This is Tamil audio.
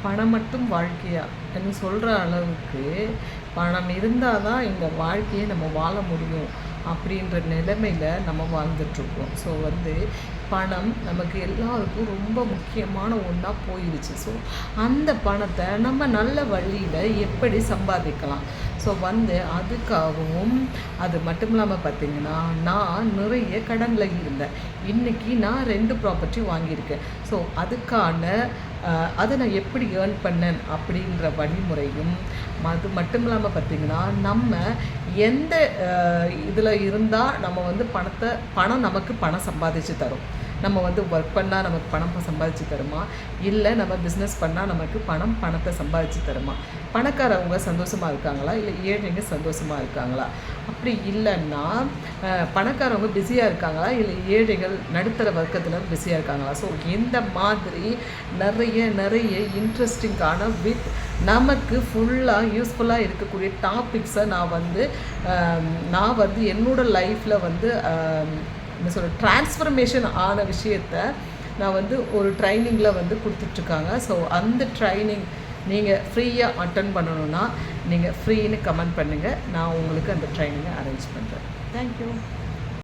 பணம் மட்டும் வாழ்க்கையா என்று சொல்கிற அளவுக்கு பணம் இருந்தால் தான் இந்த வாழ்க்கையை நம்ம வாழ முடியும் அப்படின்ற நிலைமையில் நம்ம வாழ்ந்துட்டுருக்கோம். ஸோ பணம் நமக்கு எல்லாருக்கும் ரொம்ப முக்கியமான ஒன்றா போயிடுச்சு. ஸோ அந்த பணத்தை நம்ம நல்ல வழியில் எப்படி சம்பாதிக்கலாம்? ஸோ அதுக்காகவும் அது மட்டும் இல்லாமல் பார்த்திங்கன்னா, நான் நிறைய கடனில் இருந்தேன். இன்றைக்கி நான் 2 ப்ராப்பர்ட்டி வாங்கியிருக்கேன். ஸோ அதுக்கான அதை நான் எப்படி ஏர்ன் பண்ணேன் அப்படின்ற வழிமுறையும், அது மட்டும் இல்லாமல் பார்த்திங்கன்னா, நம்ம எந்த இதில் இருந்தால் நம்ம பணம் நமக்கு பணம் சம்பாதிச்சு தரும். நம்ம ஒர்க் பண்ணால் நமக்கு பணம் சம்பாதிச்சு தருமா, இல்லை நம்ம பிஸ்னஸ் பண்ணால் நமக்கு பணத்தை சம்பாதிச்சு தருமா? பணக்காரவங்க சந்தோஷமாக இருக்காங்களா, இல்லை ஏழைங்க சந்தோஷமாக இருக்காங்களா? அப்படி இல்லைன்னா பணக்காரவங்க பிஸியாக இருக்காங்களா, இல்லை ஏழைகள் நடுத்தர வர்க்கத்தில் பிஸியாக இருக்காங்களா? ஸோ இந்த மாதிரி நிறைய இன்ட்ரெஸ்டிங்கான நமக்கு ஃபுல்லாக யூஸ்ஃபுல்லாக இருக்கக்கூடிய டாபிக்ஸை நான் என்னோடய லைஃப்பில் என்ன சொல்கிற ட்ரான்ஸ்ஃபர்மேஷன் ஆன விஷயத்த நான் ஒரு ட்ரைனிங்கில் கொடுத்துட்ருக்காங்க. ஸோ அந்த ட்ரைனிங் நீங்கள் ஃப்ரீயாக அட்டன் பண்ணணுன்னா நீங்கள் ஃப்ரீன்னு கமெண்ட் பண்ணுங்கள். நான் உங்களுக்கு அந்த ட்ரைனிங்கை அரேஞ்ச் பண்ணுறேன். தேங்க்யூ.